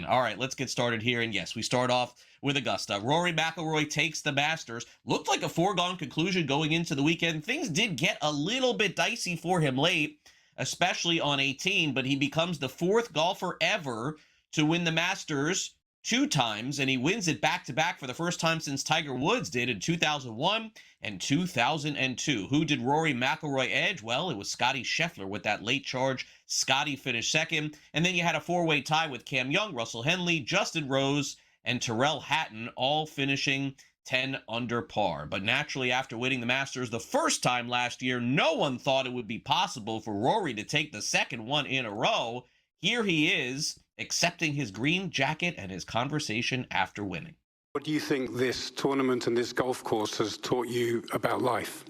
All right, let's get started here. And yes, we start off with Augusta. Rory McIlroy takes the Masters. Looked like a foregone conclusion going into the weekend. Things did get a little bit dicey for him late, especially on 18, but he becomes the fourth golfer ever to win the Masters 2 times, and he wins it back-to-back for the first time since Tiger Woods did in 2001 and 2002. Who did Rory McIlroy edge? Well, it was Scottie Scheffler with that late charge. Scottie finished second, and then you had a 4-way tie with Cam Young, Russell Henley, Justin Rose, and Tyrrell Hatton, all finishing 10 under par. But naturally, after winning the Masters the first time last year, no one thought it would be possible for Rory to take the second one in a row. Here he is, accepting his green jacket and his conversation after winning. What do you think this tournament and this golf course has taught you about life?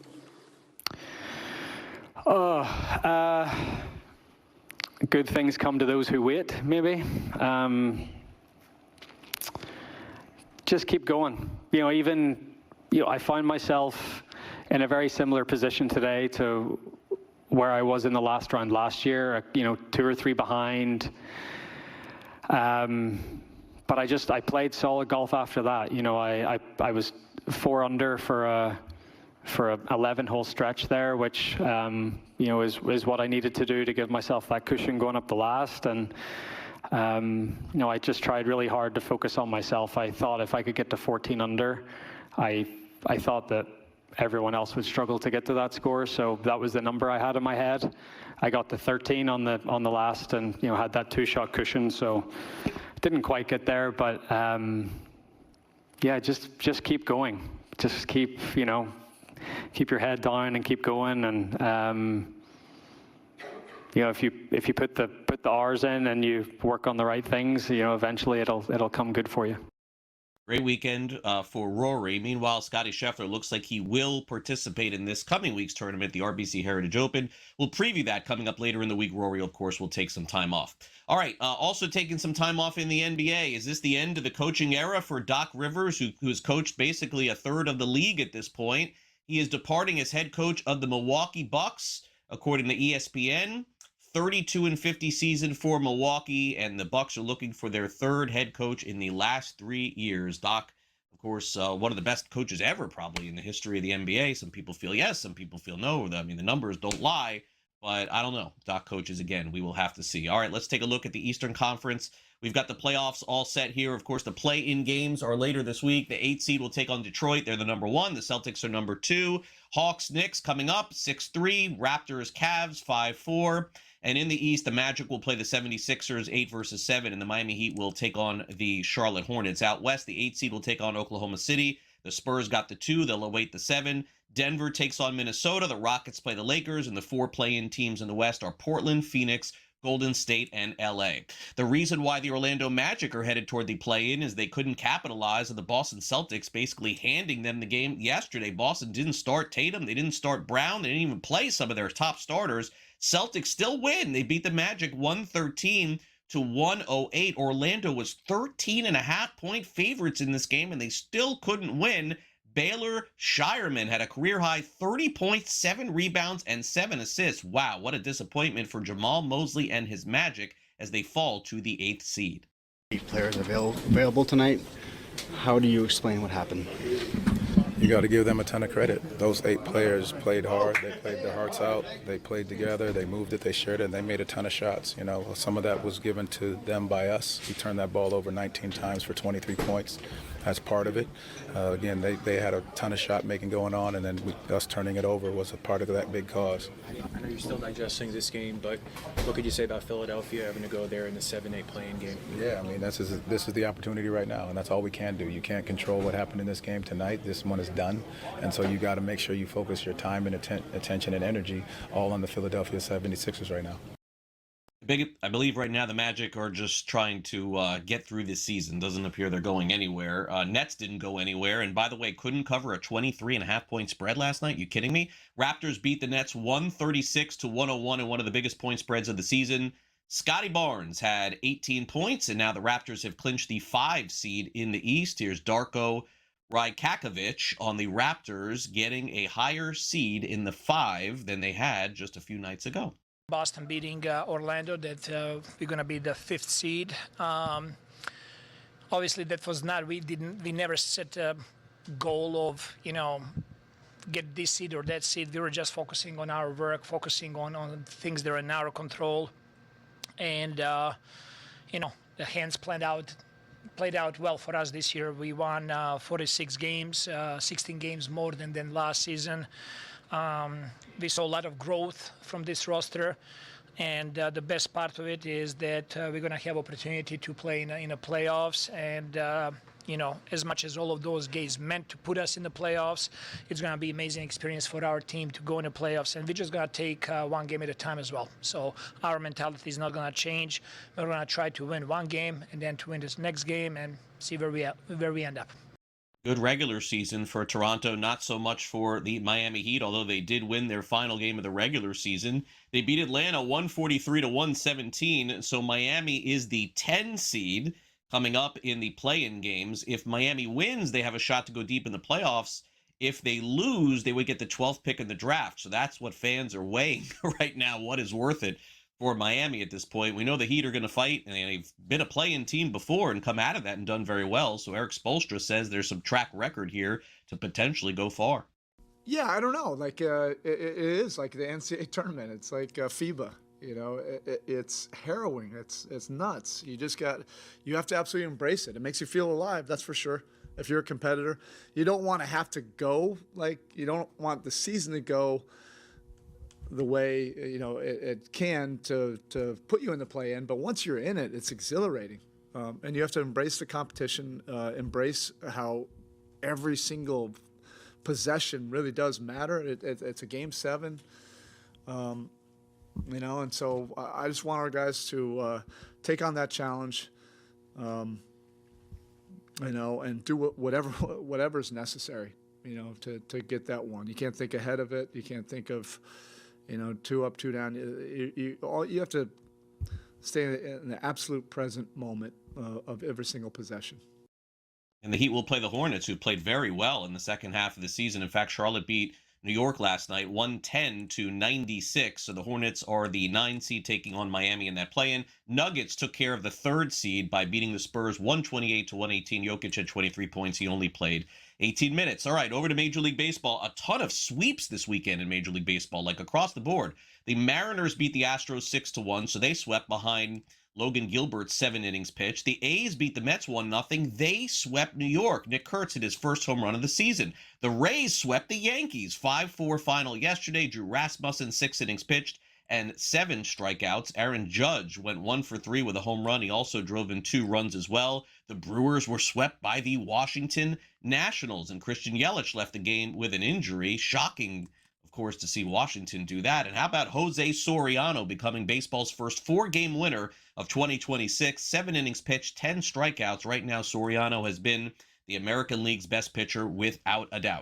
Good things come to those who wait, maybe. Just keep going. I find myself in a very similar position today to where I was in the last round last year, 2 or 3 behind. But I played solid golf after that. I was 4 under for a 11-hole stretch there, which is what I needed to do to give myself that cushion going up the last. And I just tried really hard to focus on myself. I thought if I could get to 14 under, I thought that everyone else would struggle to get to that score, so that was the number I had in my head. I got to 13 on the last, and had that 2-shot cushion, so didn't quite get there. But just keep going. Just keep your head down and keep going. And if you put the hours in and you work on the right things, eventually it'll come good for you. Great weekend for Rory. Meanwhile, Scottie Scheffler looks like he will participate in this coming week's tournament, the RBC Heritage Open. We'll preview that coming up later in the week. Rory, of course, will take some time off. All right, also taking some time off in the NBA. Is this the end of the coaching era for Doc Rivers, who's coached basically a third of the league at this point? He is departing as head coach of the Milwaukee Bucks, according to ESPN. 32-50 season for Milwaukee, and the Bucks are looking for their 3rd head coach in the last 3 years. Doc, of course, one of the best coaches ever, probably in the history of the NBA. Some people feel yes, some people feel no. I mean, the numbers don't lie, but I don't know. Doc coaches again. We will have to see. All right, let's take a look at the Eastern Conference. We've got the playoffs all set here. Of course, the play-in games are later this week. The 8th seed will take on Detroit. They're the number 1. The Celtics are number 2. Hawks, Knicks coming up, 6-3. Raptors, Cavs, 5-4. And in the East, the Magic will play the 76ers 8-7, and the Miami Heat will take on the Charlotte Hornets. Out West, the 8th seed will take on Oklahoma City. The Spurs got the 2. They'll await the 7. Denver takes on Minnesota. The Rockets play the Lakers, and the 4 play-in teams in the West are Portland, Phoenix, Golden State, and LA. The reason why the Orlando Magic are headed toward the play-in is they couldn't capitalize on the Boston Celtics basically handing them the game yesterday. Boston didn't start Tatum. They didn't start Brown. They didn't even play some of their top starters. Celtics still win. They beat the Magic 113-108. Orlando was 13.5-point favorites in this game, and they still couldn't win. Baylor Scheierman had a career-high 30 points, 7 rebounds, and 7 assists. Wow, what a disappointment for Jamal Mosley and his Magic as they fall to the 8th seed. 8 players available tonight. How do you explain what happened? You got to give them a ton of credit. Those 8 players played hard. They played their hearts out. They played together. They moved it. They shared it. And they made a ton of shots. Some of that was given to them by us. We turned that ball over 19 times for 23 points. That's part of it. Again, they had a ton of shot making going on, and then us turning it over was a part of that big cause. I know you're still digesting this game, but what could you say about Philadelphia having to go there in the 7-8 play-in game? Yeah, I mean, this is the opportunity right now, and that's all we can do. You can't control what happened in this game tonight. This one is done, and so you got to make sure you focus your time and attention and energy all on the Philadelphia 76ers right now. I believe right now the Magic are just trying to get through this season. Doesn't appear they're going anywhere. Nets didn't go anywhere. And by the way, couldn't cover a 23.5-point spread last night. You kidding me? Raptors beat the Nets 136-101 in one of the biggest point spreads of the season. Scottie Barnes had 18 points, and now the Raptors have clinched the 5 seed in the East. Here's Darko Rajakovic on the Raptors getting a higher seed in the 5 than they had just a few nights ago. Boston beating Orlando, that we're going to be the 5th seed. obviously that was not, we never set a goal of, get this seed or that seed. We were just focusing on our work, focusing on things that are in our control. And, the hands played out well for us this year. We won 46 games, 16 games more than last season. We saw a lot of growth from this roster. And the best part of it is that we're going to have opportunity to play in the playoffs. And, as much as all of those games meant to put us in the playoffs, it's going to be an amazing experience for our team to go in the playoffs. And we're just going to take one game at a time as well. So our mentality is not going to change. We're going to try to win one game and then to win this next game and see where we end up. Good regular season for Toronto, not so much for the Miami Heat, although they did win their final game of the regular season. They beat Atlanta 143-117, so Miami is the 10 seed coming up in the play-in games. If Miami wins, they have a shot to go deep in the playoffs. If they lose, they would get the 12th pick in the draft. So that's what fans are weighing right now. What is worth it for Miami at this point? We know the Heat are going to fight, and they've been a play-in team before and come out of that and done very well. So Erik Spoelstra says there's some track record here to potentially go far. Yeah, I don't know. Like it is like the NCAA tournament. It's like FIBA. It's harrowing. It's nuts. You have to absolutely embrace it. It makes you feel alive. That's for sure. If you're a competitor, you don't want to have to go. You don't want the season to go the way it can to put you in the play-in. But once you're in it, it's exhilarating, and you have to embrace the competition. Embrace how every single possession really does matter. It's a game 7. And so I just want our guys to take on that challenge, and do whatever is necessary, to get that one. You can't think ahead of it. You can't think of, 2 up, 2 down. You have to stay in the absolute present moment of every single possession. And the Heat will play the Hornets, who played very well in the second half of the season. In fact, Charlotte beat New York last night, 110-96. So the Hornets are the 9 seed taking on Miami in that play-in. Nuggets took care of the 3rd seed by beating the Spurs 128-118. Jokic had 23 points. He only played 18 minutes. All right, over to Major League Baseball. A ton of sweeps this weekend in Major League Baseball, like across the board. The Mariners beat the Astros 6-1, so they swept behind Logan Gilbert's 7 innings pitched. The A's beat the Mets 1-0. They swept New York. Nick Kurtz hit his first home run of the season. The Rays swept the Yankees 5-4 final yesterday. Drew Rasmussen, 6 innings pitched and 7 strikeouts. Aaron Judge went 1 for 3 with a home run. He also drove in 2 runs as well. The Brewers were swept by the Washington Nationals, and Christian Yelich left the game with an injury. Shocking, of course, to see Washington do that. And how about Jose Soriano becoming baseball's first 4-game winner of 2026? 7 innings pitched, 10 strikeouts. Right now, Soriano has been the American League's best pitcher without a doubt.